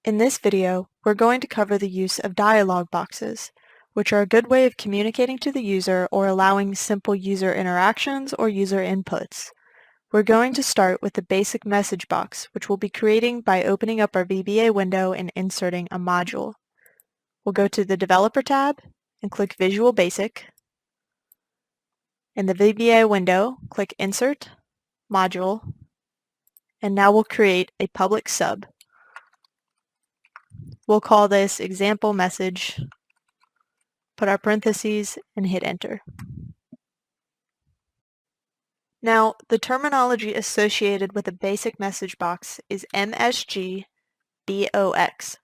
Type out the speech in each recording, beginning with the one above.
In this video, we're going to cover the use of dialog boxes, which are a good way of communicating to the user or allowing simple user interactions or user inputs. We're going to start with the basic message box, which we'll be creating by opening up our VBA window and inserting a module. We'll go to the Developer tab and click Visual Basic. In the VBA window, click Insert, Module, and now we'll create a public sub. We'll call this example message, put our parentheses, and hit enter. Now, the terminology associated with a basic message box is MsgBox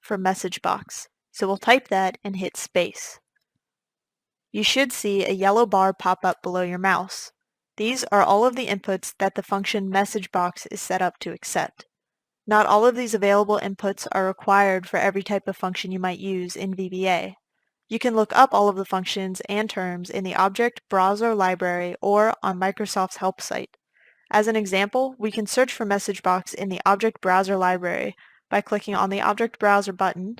for message box. So we'll type that and hit space. You should see a yellow bar pop up below your mouse. These are all of the inputs that the function MsgBox is set up to accept. Not all of these available inputs are required for every type of function you might use in VBA. You can look up all of the functions and terms in the Object Browser library or on Microsoft's help site. As an example, we can search for MsgBox in the Object Browser library by clicking on the Object Browser button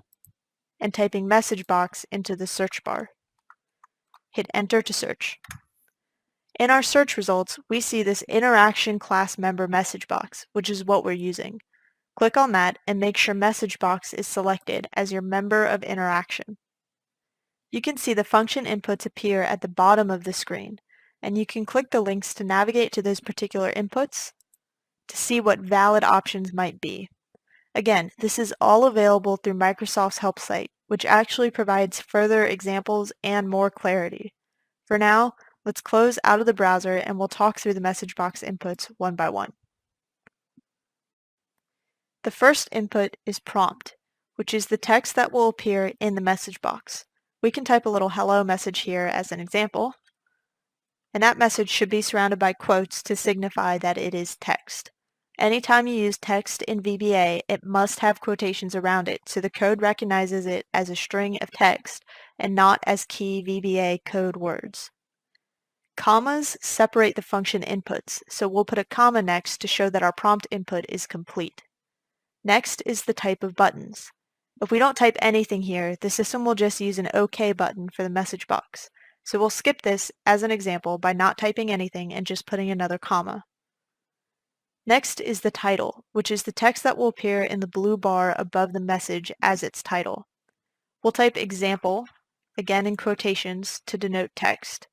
and typing MsgBox into the search bar. Hit enter to search. In our search results, we see this interaction class member MsgBox, which is what we're using. Click on that and make sure MsgBox is selected as your member of interaction. You can see the function inputs appear at the bottom of the screen, and you can click the links to navigate to those particular inputs to see what valid options might be. Again, this is all available through Microsoft's help site, which actually provides further examples and more clarity. For now, let's close out of the browser and we'll talk through the MsgBox inputs one by one. The first input is prompt, which is the text that will appear in the message box. We can type a little hello message here as an example, and that message should be surrounded by quotes to signify that it is text. Anytime you use text in VBA, it must have quotations around it, so the code recognizes it as a string of text and not as key VBA code words. Commas separate the function inputs, so we'll put a comma next to show that our prompt input is complete. Next is the type of buttons. If we don't type anything here, the system will just use an OK button for the message box. So we'll skip this as an example by not typing anything and just putting another comma. Next is the title, which is the text that will appear in the blue bar above the message as its title. We'll type example, again in quotations, to denote text.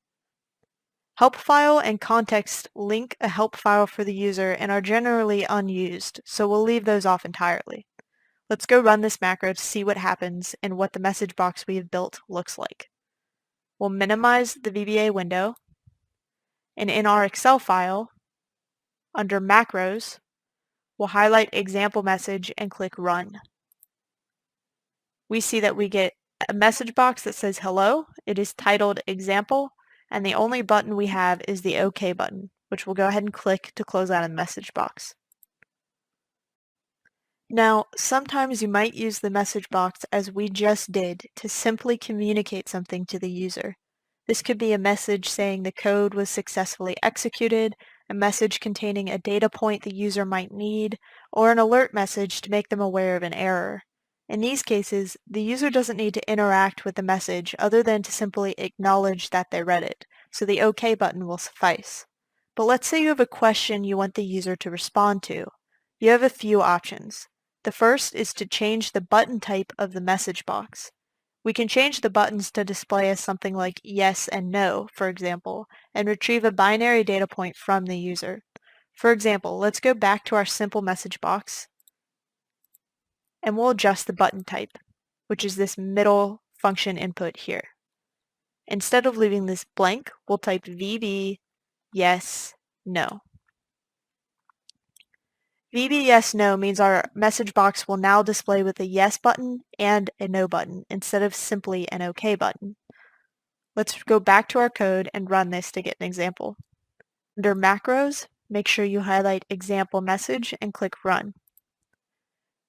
Help file and context link a help file for the user and are generally unused, so we'll leave those off entirely. Let's go run this macro to see what happens and what the message box we have built looks like. We'll minimize the VBA window, and in our Excel file, under macros, we'll highlight example message and click run. We see that we get a message box that says hello. It is titled example, and the only button we have is the OK button, which we'll go ahead and click to close out of the message box. Now, sometimes you might use the message box as we just did to simply communicate something to the user. This could be a message saying the code was successfully executed, a message containing a data point the user might need, or an alert message to make them aware of an error. In these cases, the user doesn't need to interact with the message other than to simply acknowledge that they read it, so the OK button will suffice. But let's say you have a question you want the user to respond to. You have a few options. The first is to change the button type of the message box. We can change the buttons to display as something like yes and no, for example, and retrieve a binary data point from the user. For example, let's go back to our simple message box, and we'll adjust the button type, which is this middle function input here. Instead of leaving this blank, we'll type VB yes, no. VB yes, no means our message box will now display with a yes button and a no button instead of simply an OK button. Let's go back to our code and run this to get an example. Under macros, make sure you highlight example message and click run.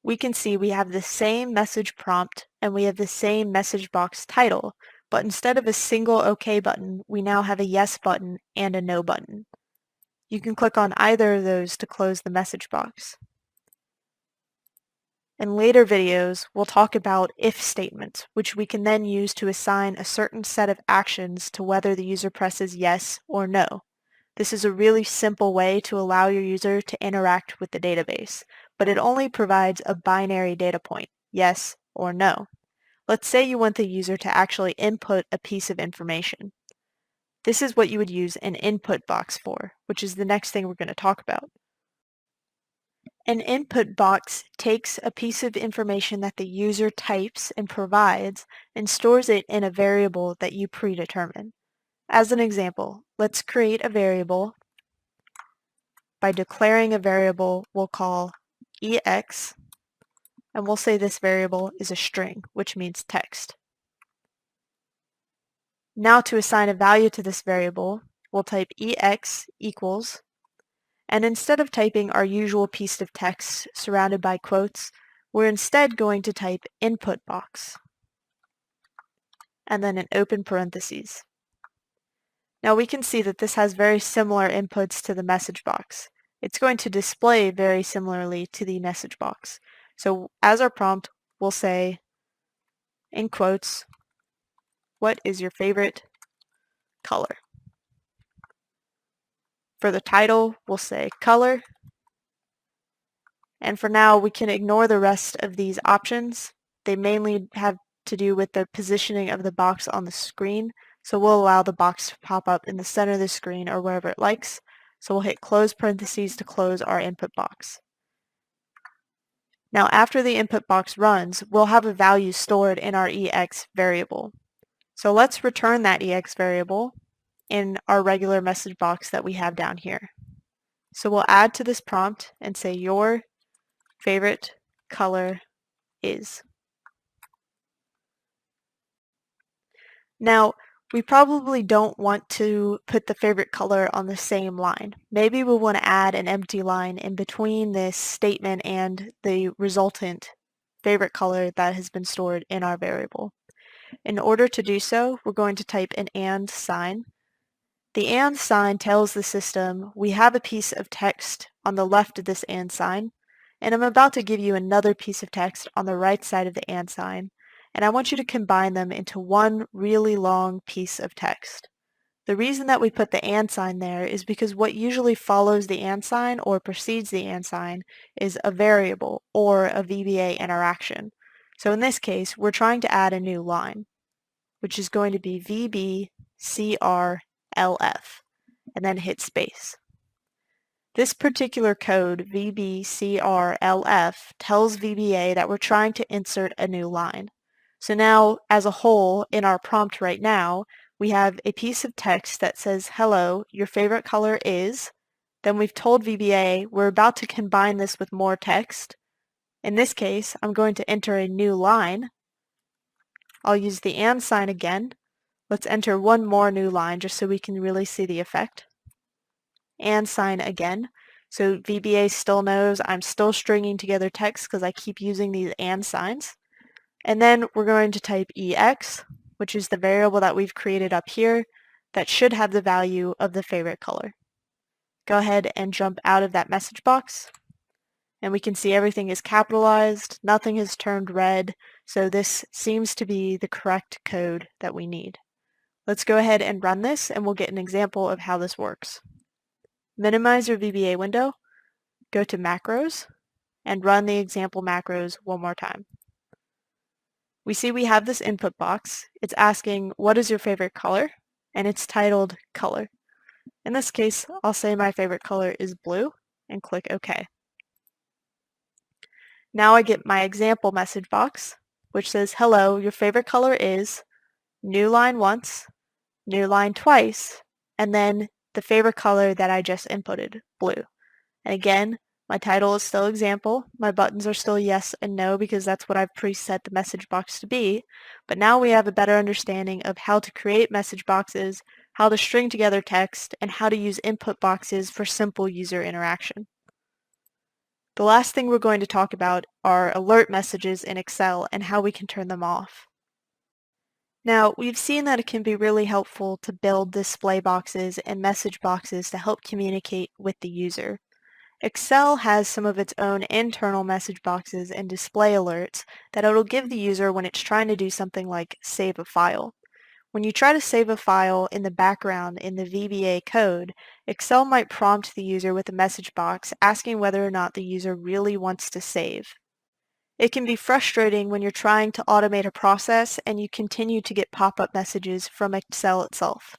We can see we have the same message prompt and we have the same message box title, but instead of a single OK button, we now have a yes button and a no button. You can click on either of those to close the message box. In later videos, we'll talk about if statements, which we can then use to assign a certain set of actions to whether the user presses yes or no. This is a really simple way to allow your user to interact with the database, but it only provides a binary data point, yes or no. Let's say you want the user to actually input a piece of information. This is what you would use an input box for, which is the next thing we're going to talk about. An input box takes a piece of information that the user types and provides and stores it in a variable that you predetermine. As an example, let's create a variable by declaring a variable we'll call ex, and we'll say this variable is a string, which means text. Now to assign a value to this variable, we'll type ex equals, and instead of typing our usual piece of text surrounded by quotes, we're instead going to type input box, and then an open parentheses. Now we can see that this has very similar inputs to the message box. It's going to display very similarly to the message box. So as our prompt, we'll say, in quotes, what is your favorite color? For the title, we'll say color. And for now, we can ignore the rest of these options. They mainly have to do with the positioning of the box on the screen. So we'll allow the box to pop up in the center of the screen or wherever it likes. So we'll hit close parentheses to close our input box. Now after the input box runs, we'll have a value stored in our ex variable. So let's return that ex variable in our regular message box that we have down here. So we'll add to this prompt and say your favorite color is. Now, we probably don't want to put the favorite color on the same line. Maybe we want to add an empty line in between this statement and the resultant favorite color that has been stored in our variable. In order to do so, we're going to type an and sign. The and sign tells the system we have a piece of text on the left of this and sign, and I'm about to give you another piece of text on the right side of the and sign, and I want you to combine them into one really long piece of text. The reason that we put the and sign there is because what usually follows the and sign or precedes the and sign is a variable or a VBA interaction. So in this case, we're trying to add a new line, which is going to be VBCRLF, and then hit space. This particular code, VBCRLF, tells VBA that we're trying to insert a new line. So now, as a whole, in our prompt right now, we have a piece of text that says, hello, your favorite color is. Then we've told VBA we're about to combine this with more text. In this case, I'm going to enter a new line. I'll use the and sign again. Let's enter one more new line just so we can really see the effect. And sign again. So VBA still knows I'm still stringing together text because I keep using these and signs. And then we're going to type ex, which is the variable that we've created up here that should have the value of the favorite color. Go ahead and jump out of that message box, and we can see everything is capitalized, nothing has turned red, so this seems to be the correct code that we need. Let's go ahead and run this, and we'll get an example of how this works. Minimize your VBA window, go to macros, and run the example macros one more time. We see we have this input box. It's asking, what is your favorite color? And it's titled color. In this case, I'll say my favorite color is blue and click OK. Now I get my example message box, which says, hello, your favorite color is, new line once, new line twice, and then the favorite color that I just inputted, blue. And again, my title is still example, my buttons are still yes and no because that's what I've preset the message box to be, but now we have a better understanding of how to create message boxes, how to string together text, and how to use input boxes for simple user interaction. The last thing we're going to talk about are alert messages in Excel and how we can turn them off. Now, we've seen that it can be really helpful to build display boxes and message boxes to help communicate with the user. Excel has some of its own internal message boxes and display alerts that it'll give the user when it's trying to do something like save a file. When you try to save a file in the background in the VBA code, Excel might prompt the user with a message box asking whether or not the user really wants to save. It can be frustrating when you're trying to automate a process and you continue to get pop-up messages from Excel itself.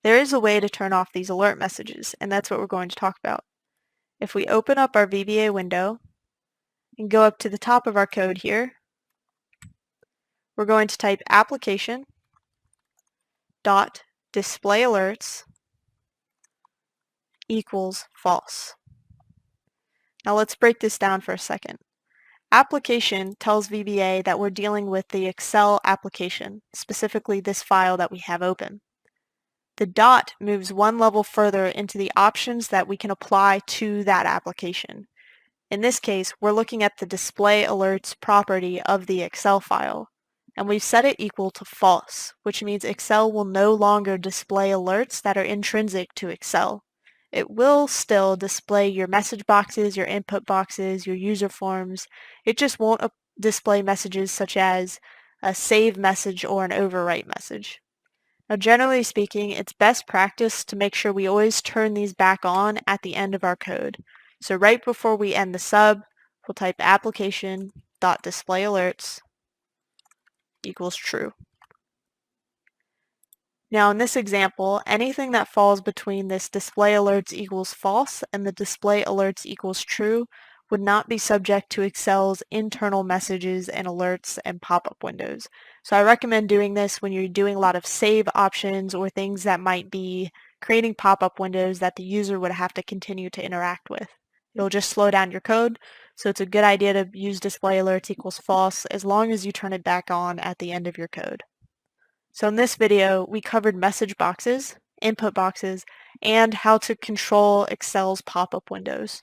There is a way to turn off these alert messages, and that's what we're going to talk about. If we open up our VBA window and go up to the top of our code here, we're going to type application.displayAlerts equals false. Now let's break this down for a second. Application tells VBA that we're dealing with the Excel application, specifically this file that we have open. The dot moves one level further into the options that we can apply to that application. In this case, we're looking at the display alerts property of the Excel file, and we've set it equal to false, which means Excel will no longer display alerts that are intrinsic to Excel. It will still display your message boxes, your input boxes, your user forms. It just won't display messages such as a save message or an overwrite message. Now, generally speaking, it's best practice to make sure we always turn these back on at the end of our code. So right before we end the sub, we'll type application.displayAlerts equals true. Now in this example, anything that falls between this display alerts equals false and the display alerts equals true would not be subject to Excel's internal messages and alerts and pop-up windows. So I recommend doing this when you're doing a lot of save options or things that might be creating pop-up windows that the user would have to continue to interact with. It'll just slow down your code, so it's a good idea to use display alerts equals false as long as you turn it back on at the end of your code. So in this video, we covered message boxes, input boxes, and how to control Excel's pop-up windows.